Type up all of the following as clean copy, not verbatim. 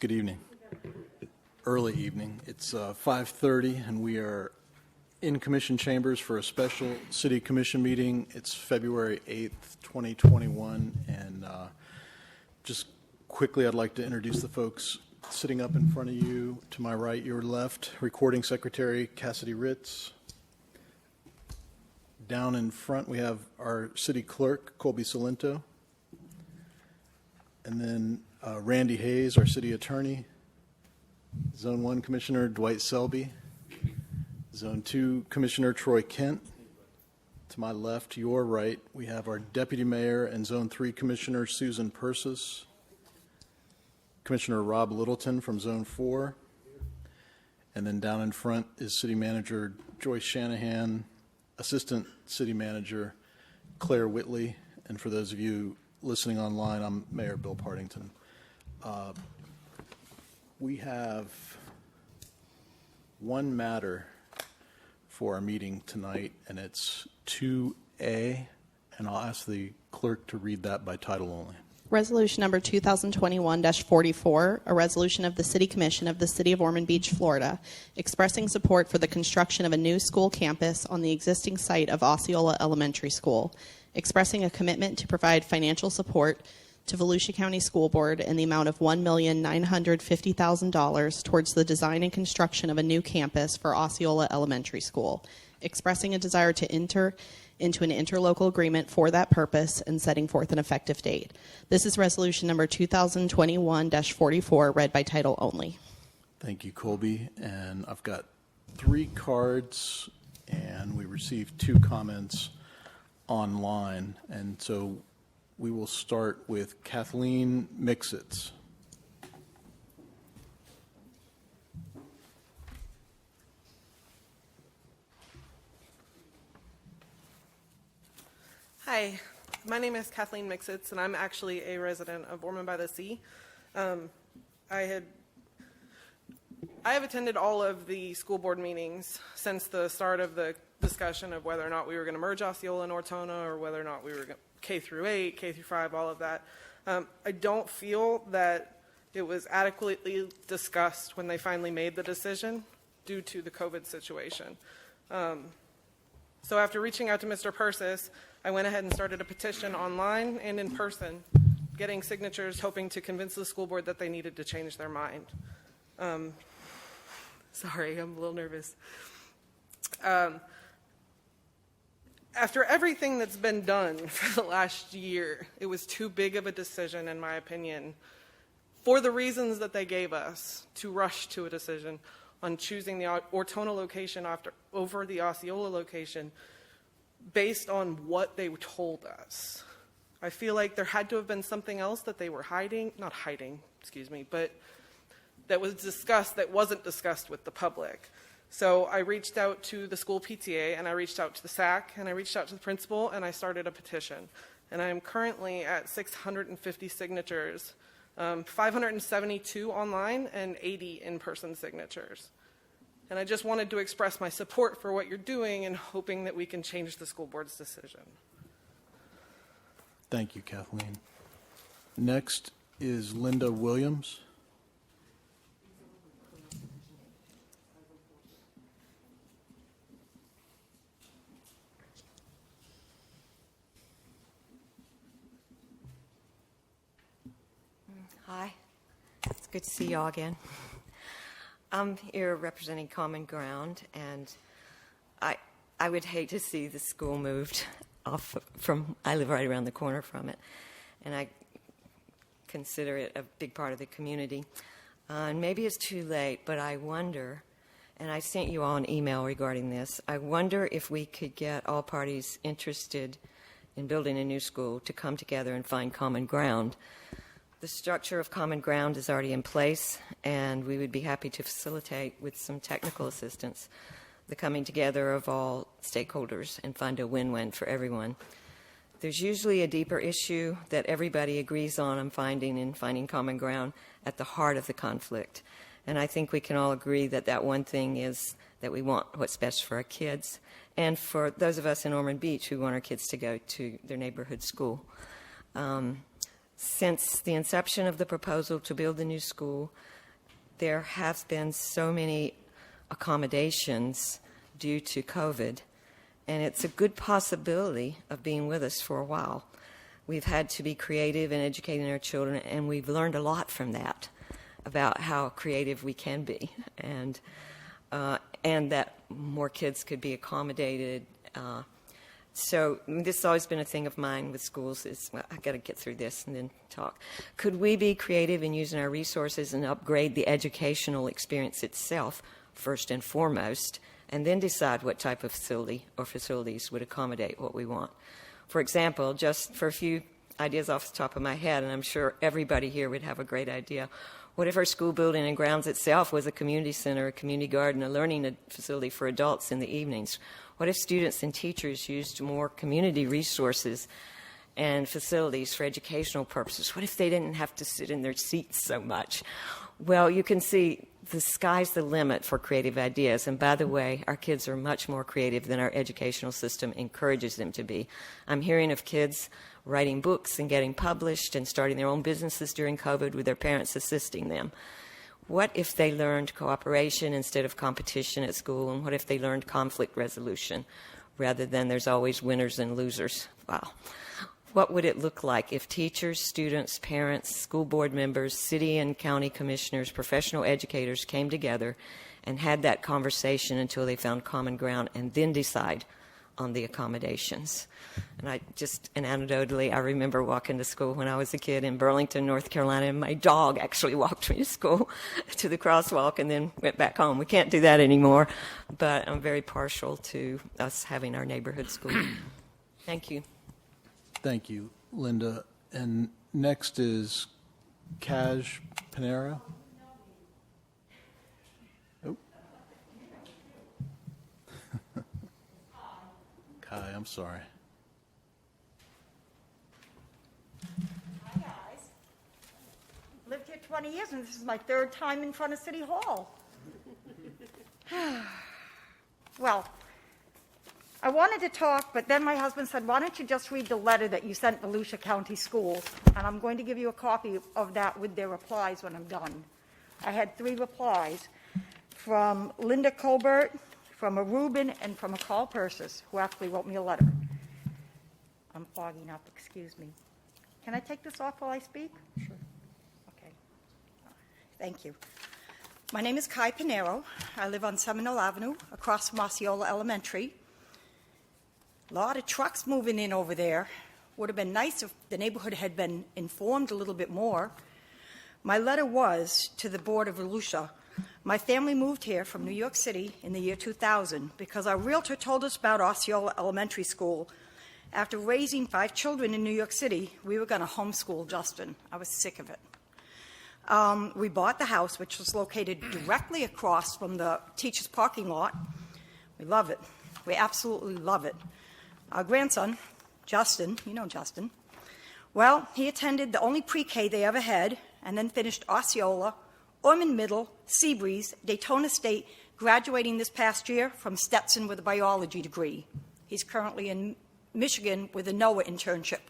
Good evening. Early evening. It's 5:30, and we are in Commission Chambers for a special City Commission meeting. It's February 8th, 2021, and just quickly, I'd like to introduce the folks sitting up in front of you. To my right, your left, Recording Secretary Cassidy Ritz. Down in front, we have our City Clerk, Colby Salento. And then Randy Hayes, our City Attorney. Zone 1 Commissioner Dwight Selby. Zone 2 Commissioner Troy Kent. To my left, your right, we have our Deputy Mayor and Zone 3 Commissioner Susan Persis. Commissioner Rob Littleton from Zone 4. And then down in front is City Manager Joyce Shanahan, Assistant City Manager Claire Whitley, and for those of you listening online, I'm Mayor Bill Partington. We have one matter for our meeting tonight, and it's 2A, and I'll ask the clerk to read that by title only. Resolution number 2021-44, a resolution of the City Commission of the City of Ormond Beach, Florida, expressing support for the construction of a new school campus on the existing site of Osceola Elementary School, expressing a commitment to provide financial support to Volusia County School Board in the amount of $1,950,000 towards the design and construction of a new campus for Osceola Elementary School, expressing a desire to enter into an interlocal agreement for that purpose and setting forth an effective date. This is resolution number 2021-44, read by title only. Thank you, Colby. And I've got 3 cards, and we received 2 comments online. And so we will start with Kathleen Mixitz. Hi, my name is Kathleen Mixitz, and I'm actually a resident of Ormond by the Sea. I have attended all of the school board meetings since the start of the discussion of whether or not we were going to merge Osceola and Ortona, or whether or not we were K through 8, K through 5, all of that. I don't feel that it was adequately discussed when they finally made the decision due to the COVID situation. So after reaching out to Mr. Persis, I went ahead and started a petition online and in person, getting signatures, hoping to convince the school board that they needed to change their mind. Sorry, I'm a little nervous. After everything that's been done for the last year, it was too big of a decision, in my opinion, for the reasons that they gave us, to rush to a decision on choosing the Ortona location over the Osceola location based on what they told us. I feel like there had to have been something else that they were but that was discussed that wasn't discussed with the public. So I reached out to the school PTA, and I reached out to the SAC, and I reached out to the principal, and I started a petition. And I am currently at 650 signatures, 572 online and 80 in-person signatures. And I just wanted to express my support for what you're doing and hoping that we can change the school board's decision. Thank you, Kathleen. Next is Linda Williams. Hi, it's good to see y'all again. I'm here representing Common Ground, and I would hate to see the school moved off from, I live right around the corner from it, and I consider it a big part of the community. And maybe it's too late, but I wonder, and I sent you all an email regarding this, I wonder if we could get all parties interested in building a new school to come together and find common ground. The structure of common ground is already in place, and we would be happy to facilitate with some technical assistance the coming together of all stakeholders and find a win-win for everyone. There's usually a deeper issue that everybody agrees on, I'm finding, in finding common ground at the heart of the conflict. And I think we can all agree that that one thing is that we want what's best for our kids, and for those of us in Ormond Beach who want our kids to go to their neighborhood school. Since the inception of the proposal to build the new school, there have been so many accommodations due to COVID, and it's a good possibility of being with us for a while. We've had to be creative in educating our children, and we've learned a lot from that about how creative we can be, and that more kids could be accommodated. So this has always been a thing of mine with schools is, well, I've got to get through this and then talk. Could we be creative in using our resources and upgrade the educational experience itself first and foremost, and then decide what type of facility or facilities would accommodate what we want? For example, just for a few ideas off the top of my head, and I'm sure everybody here would have a great idea, what if our school building and grounds itself was a community center, a community garden, a learning facility for adults in the evenings? What if students and teachers used more community resources and facilities for educational purposes? What if they didn't have to sit in their seats so much? Well, you can see the sky's the limit for creative ideas. And by the way, our kids are much more creative than our educational system encourages them to be. I'm hearing of kids writing books and getting published and starting their own businesses during COVID with their parents assisting them. What if they learned cooperation instead of competition at school? And what if they learned conflict resolution rather than there's always winners and losers? Wow. What would it look like if teachers, students, parents, school board members, city and county commissioners, professional educators came together and had that conversation until they found common ground and then decide on the accommodations? And anecdotally, I remember walking to school when I was a kid in Burlington, North Carolina, and my dog actually walked me to school to the crosswalk and then went back home. We can't do that anymore, but I'm very partial to us having our neighborhood school. Thank you. Thank you, Linda. And next is Kaj Panera. Oh. Kai, I'm sorry. Hi, guys. Lived here 20 years, and this is my third time in front of City Hall. Well, I wanted to talk, but then my husband said, why don't you just read the letter that you sent Volusia County Schools? And I'm going to give you a copy of that with their replies when I'm done. I had 3 replies from Linda Colbert, from a Reuben, and from a Carl Persis, who actually wrote me a letter. I'm fogging up, excuse me. Can I take this off while I speak? Sure. Okay. Thank you. My name is Kai Pinero. I live on Seminole Avenue, across from Osceola Elementary. A lot of trucks moving in over there. Would have been nice if the neighborhood had been informed a little bit more. My letter was to the Board of Volusia. My family moved here from New York City in the year 2000 because our realtor told us about Osceola Elementary School. After raising 5 children in New York City, we were going to homeschool Justin. I was sick of it. We bought the house, which was located directly across from the teacher's parking lot. We love it. We absolutely love it. Our grandson, Justin, you know Justin, well, he attended the only pre-K they ever had and then finished Osceola, Ormond Middle, Seabreeze, Daytona State, graduating this past year from Stetson with a biology degree. He's currently in Michigan with a NOAA internship.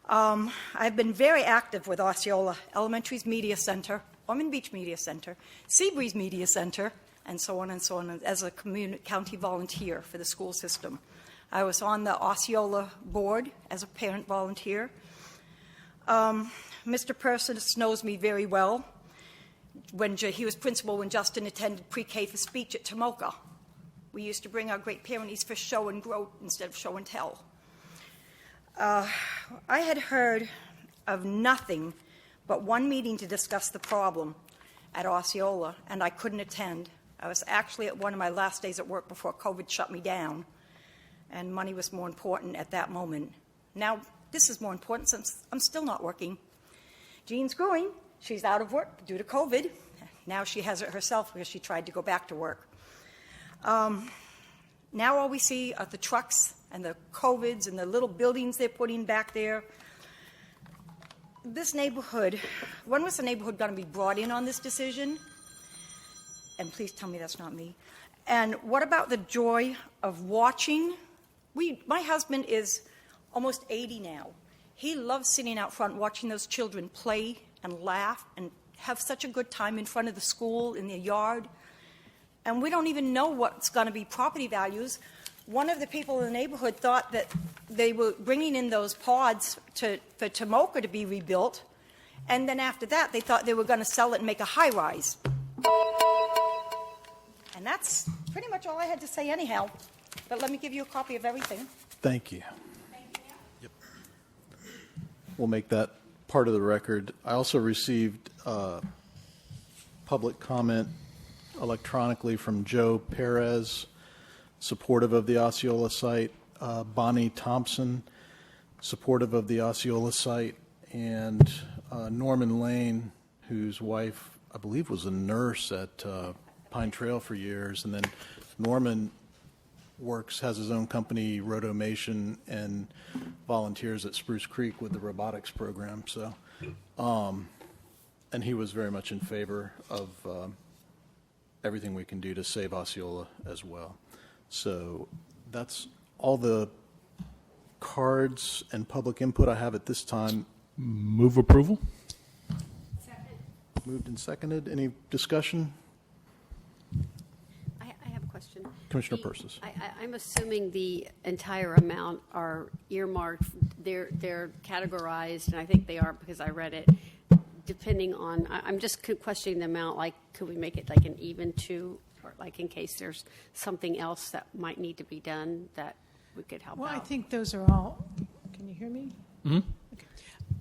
I've been very active with Osceola Elementary's Media Center, Ormond Beach Media Center, Seabreeze Media Center, and so on, as a county volunteer for the school system. I was on the Osceola board as a parent volunteer. Mr. Persis knows me very well. He was principal when Justin attended pre-K for speech at Tomoka. We used to bring our great parents for show and grow instead of show and tell. I had heard of nothing but one meeting to discuss the problem at Osceola, and I couldn't attend. I was actually at one of my last days at work before COVID shut me down, and money was more important at that moment. Now, this is more important since I'm still not working. Jean's going. She's out of work due to COVID. Now she has it herself because she tried to go back to work. Now all we see are the trucks and the COVIDs and the little buildings they're putting back there. This neighborhood, when was the neighborhood going to be brought in on this decision? And please tell me that's not me. And what about the joy of watching? My husband is almost 80 now. He loves sitting out front watching those children play and laugh and have such a good time in front of the school, in the yard. And we don't even know what's going to be property values. One of the people in the neighborhood thought that they were bringing in those pods for Tomoka to be rebuilt. And then after that, they thought they were going to sell it and make a high-rise. And that's pretty much all I had to say anyhow. But let me give you a copy of everything. Thank you. We'll make that part of the record. I also received public comment electronically from Joe Perez, supportive of the Osceola site, Bonnie Thompson, supportive of the Osceola site, and Norman Lane, whose wife, I believe, was a nurse at Pine Trail for years, and then Norman has his own company, Rotomation, and volunteers at Spruce Creek with the robotics program. So, and he was very much in favor of everything we can do to save Osceola as well. So that's all the cards and public input I have at this time. Move approval? Moved and seconded. Any discussion? I have a question. Commissioner Persis. I'm assuming the entire amount are earmarked, they're categorized, and I think they are because I read it, depending on, I'm just questioning the amount, like, could we make it like an even two, or like in case there's something else that might need to be done that we could help Well, out? I think those are all, can you hear me? Mm-hmm. Okay.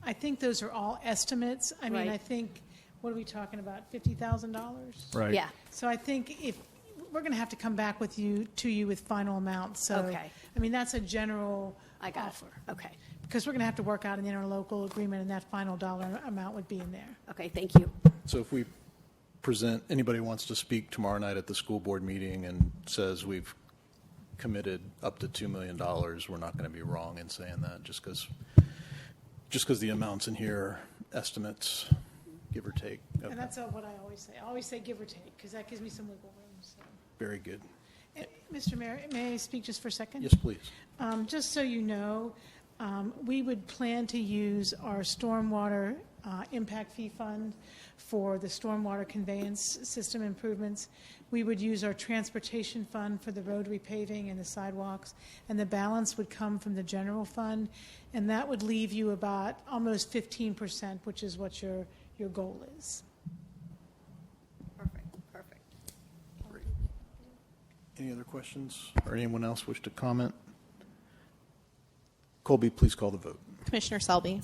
I think those are all estimates. I mean, Right. I think, what are we talking about, $50,000? Right. Yeah, So I think if, we're going to have to come back to you with final amounts. So, Okay. I mean, that's a general I got offer. it. Okay, Because we're going to have to work out an interlocal agreement, and that final dollar amount would be in there. okay, thank you. So if we present, anybody wants to speak tomorrow night at the school board meeting and says we've committed up to $2 million, we're not going to be wrong in saying that just because the amounts in here are estimates, give or take. Okay. And that's what I always say. I always say give or take, because that gives me some wiggle room. So. Very good. Mr. Mayor, may I speak just for a second? Yes, please. Just so you know, we would plan to use our stormwater impact fee fund for the stormwater conveyance system improvements. We would use our transportation fund for the road repaving and the sidewalks, and the balance would come from the general fund, and that would leave you about almost 15%, which is what your goal is. Perfect. Any other questions or anyone else wish to comment? Colby, please call the vote. Commissioner Selby,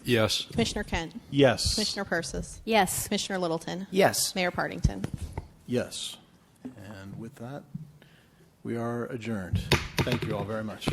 Yes. Commissioner Kent, Yes. Commissioner Persis, Yes. Commissioner Littleton, Yes. Mayor Partington. Yes. And with that, we are adjourned. Thank you all very much.